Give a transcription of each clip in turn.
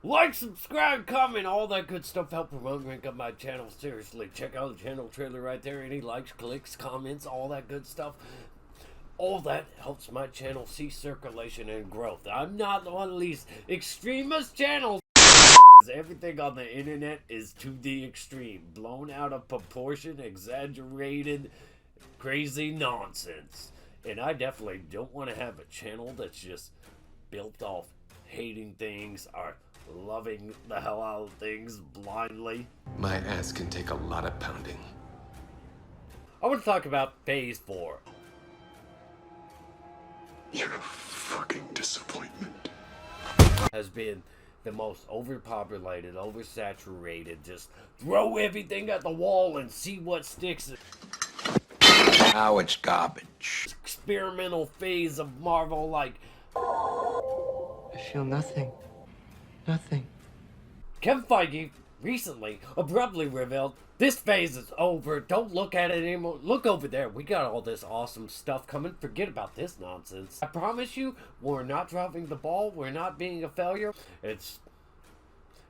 Like, subscribe, comment, all that good stuff. Help promote and rank up my channel. Seriously, check out the channel trailer right there. Any likes, clicks, comments, all that good stuff. All that helps my channel see circulation and growth. I'm not one of these extremist channels. Everything on the internet is to the extreme. Blown out of proportion, exaggerated, crazy nonsense. And I definitely don't want to have a channel that's just built off hating things or loving the hell out of things blindly. My ass can take a lot of pounding. I want to talk about Phase 4. You're a fucking disappointment. Has been the most overpopulated, oversaturated, just throw everything at the wall and see what sticks. Now it's garbage. Experimental phase of Marvel, like... I feel nothing. Nothing. Kevin Feige recently abruptly revealed, this phase is over, don't look at it anymore, look over there, we got all this awesome stuff coming, forget about this nonsense. I promise you, we're not dropping the ball, we're not being a failure, it's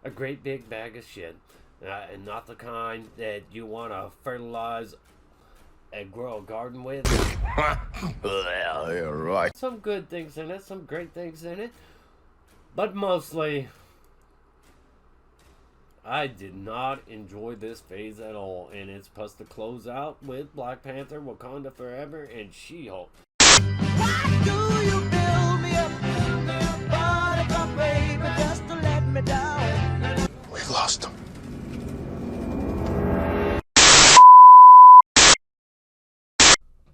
a great big bag of shit, and not the kind that you want to fertilize and grow a garden with. Well, you're right. Some good things in it, some great things in it, but mostly I did not enjoy this phase at all, and it's supposed to close out with Black Panther Wakanda Forever and She-Hulk. Why do you build me up, buttercup baby, just to let me down? We've lost him.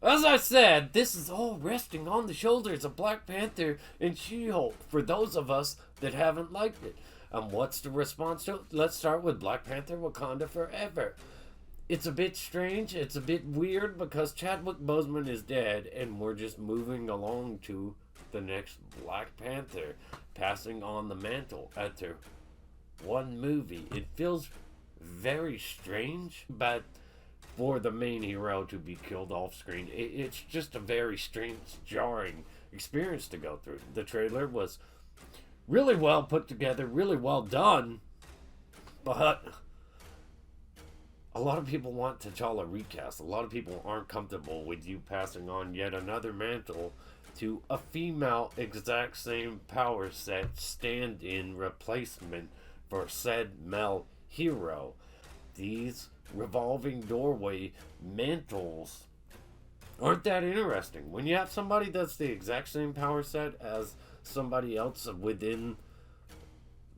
As I said, this is all resting on the shoulders of Black Panther and She-Hulk for those of us that haven't liked it. And what's the response to it? Let's start with Black Panther Wakanda Forever. It's a bit strange, it's a bit weird because Chadwick Boseman is dead and we're just moving along to the next Black Panther, passing on the mantle after one movie. It feels very strange, but for the main hero to be killed off screen, it's just a very strange, jarring experience to go through. The trailer was really well put together, really well done, but a lot of people want T'Challa recast. A lot of people aren't comfortable with you passing on yet another mantle to a female exact same power set stand-in replacement for said male hero. These revolving doorway mantles aren't that interesting. When you have somebody that's the exact same power set as somebody else within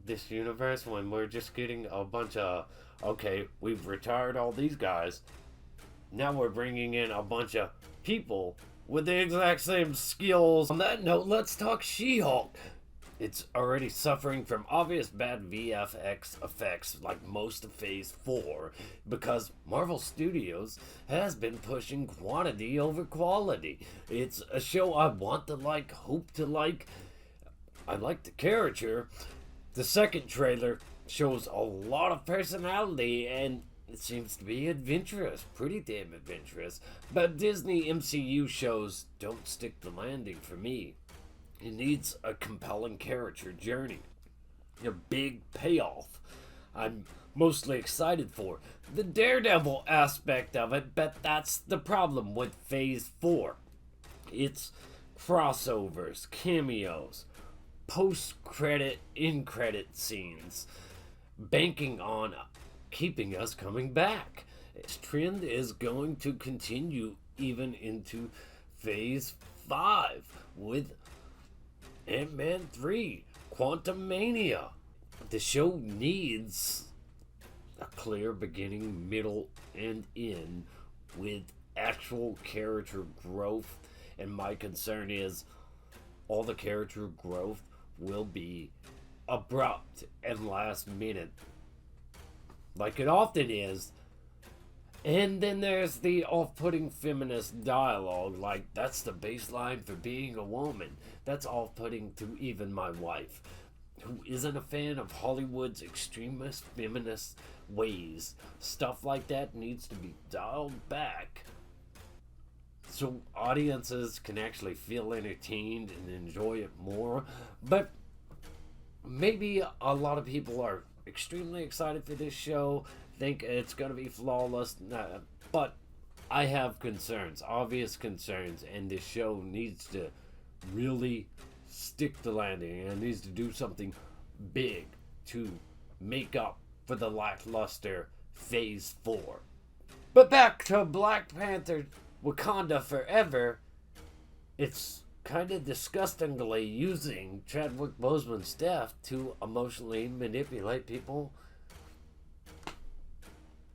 this universe, when we're just getting a bunch of, okay, we've retired all these guys, now we're bringing in a bunch of people with the exact same skills. On that note, let's talk She-Hulk. It's already suffering from obvious bad VFX effects like most of Phase 4 because Marvel Studios has been pushing quantity over quality. It's a show I want to like, hope to like. I like the character. The second trailer shows a lot of personality and it seems to be adventurous, pretty damn adventurous. But Disney MCU shows don't stick the landing for me. It needs a compelling character journey, a big payoff. I'm mostly excited for the Daredevil aspect of it, but that's the problem with Phase 4. It's crossovers, cameos, post-credit, in-credit scenes, banking on keeping us coming back. This trend is going to continue even into Phase 5 with Ant-Man 3, Quantumania. The show needs a clear beginning, middle, and end with actual character growth. And my concern is all the character growth will be abrupt and last minute, like it often is. And then there's the off-putting feminist dialogue, like, that's the baseline for being a woman. That's off-putting to even my wife, who isn't a fan of Hollywood's extremist feminist ways. Stuff like that needs to be dialed back so audiences can actually feel entertained and enjoy it more. But maybe a lot of people are extremely excited for this show, think it's going to be flawless, but I have concerns, obvious concerns, and this show needs to really stick the landing and needs to do something big to make up for the lackluster Phase 4. But back to Black Panther Wakanda Forever, it's kind of disgustingly using Chadwick Boseman's death to emotionally manipulate people.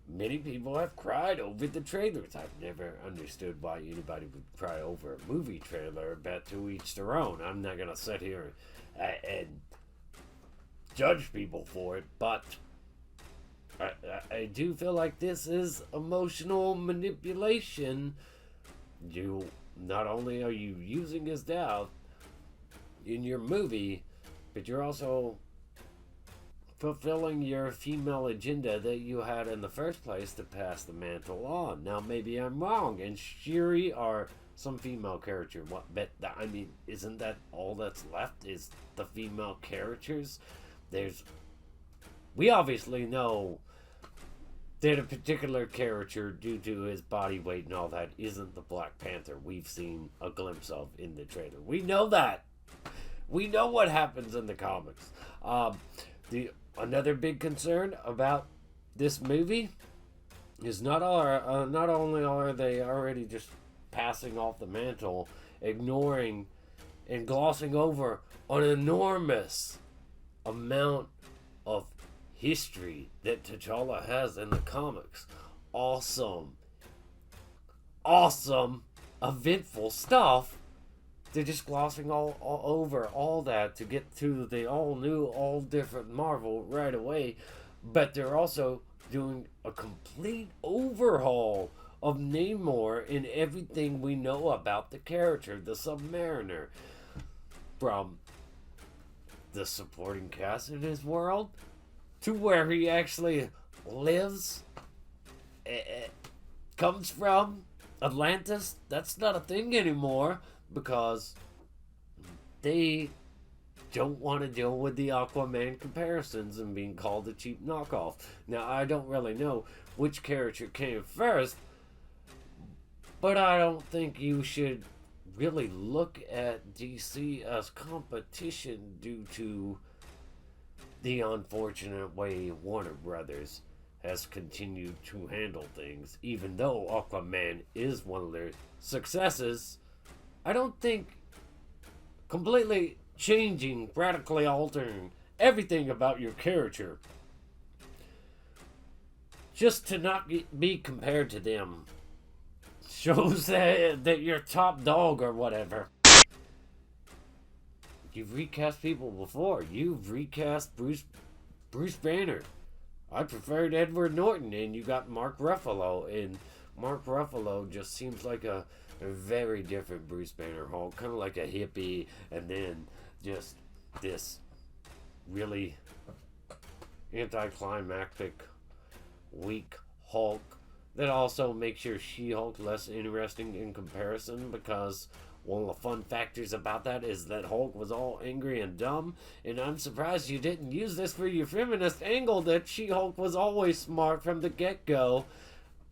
Many people have cried over the trailers. I've never understood why anybody would cry over a movie trailer, but to each their own. I'm not going to sit here and judge people for it, but I do feel like this is emotional manipulation. Not only are you using his death in your movie, but you're also fulfilling your female agenda that you had in the first place to pass the mantle on. Now, maybe I'm wrong, and Shuri or some female character. Isn't that all that's left is the female characters? We obviously know that a particular character, due to his body weight and all that, isn't the Black Panther we've seen a glimpse of in the trailer. We know that. We know what happens in the comics. Another big concern about this movie is not only are they already just passing off the mantle, ignoring and glossing over an enormous amount of history that T'Challa has in the comics. Awesome, eventful stuff. They're just glossing all over all that to get to the all new, all different Marvel right away. But they're also doing a complete overhaul of Namor in everything we know about the character, the Submariner. From the supporting cast in his world to where he actually lives, comes from, Atlantis. That's not a thing anymore, because they don't want to deal with the Aquaman comparisons and being called a cheap knockoff. Now, I don't really know which character came first, but I don't think you should really look at DC as competition due to the unfortunate way Warner Brothers has continued to handle things. Even though Aquaman is one of their successes, I don't think completely changing, radically altering everything about your character just to not be compared to them shows that you're top dog or whatever. You've recast people before. You've recast Bruce Banner. I preferred Edward Norton, and you got Mark Ruffalo, and Mark Ruffalo just seems like a very different Bruce Banner Hulk, kind of like a hippie, and then just this really anticlimactic, weak Hulk that also makes your She-Hulk less interesting in comparison, because one of the fun factors about that is that Hulk was all angry and dumb, and I'm surprised you didn't use this for your feminist angle, that She-Hulk was always smart from the get-go,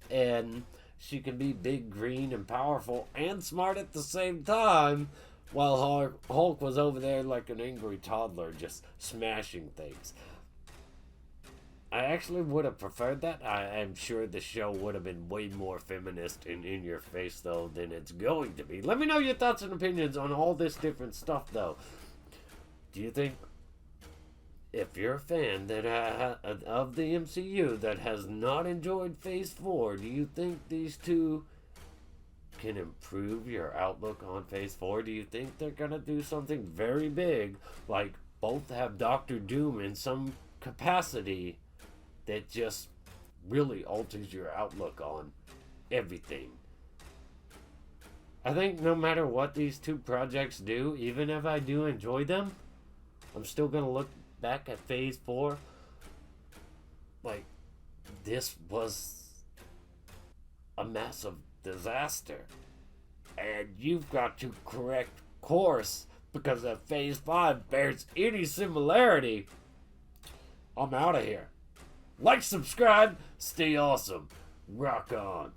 and she can be big, green, and powerful, and smart at the same time, while Hulk was over there like an angry toddler, just smashing things. I actually would have preferred that. I'm sure the show would have been way more feminist and in your face, though, than it's going to be. Let me know your thoughts and opinions on all this different stuff, though. Do you think, if you're a fan that of the MCU that has not enjoyed Phase 4, do you think these two can improve your outlook on Phase 4? Do you think they're going to do something very big, like both have Doctor Doom in some capacity that just really alters your outlook on everything? I think no matter what these two projects do, even if I do enjoy them, I'm still going to look back at Phase 4 like this was a massive disaster, and you've got to correct course because if Phase 5 bears any similarity, I'm out of here. Like, subscribe, stay awesome. Rock on.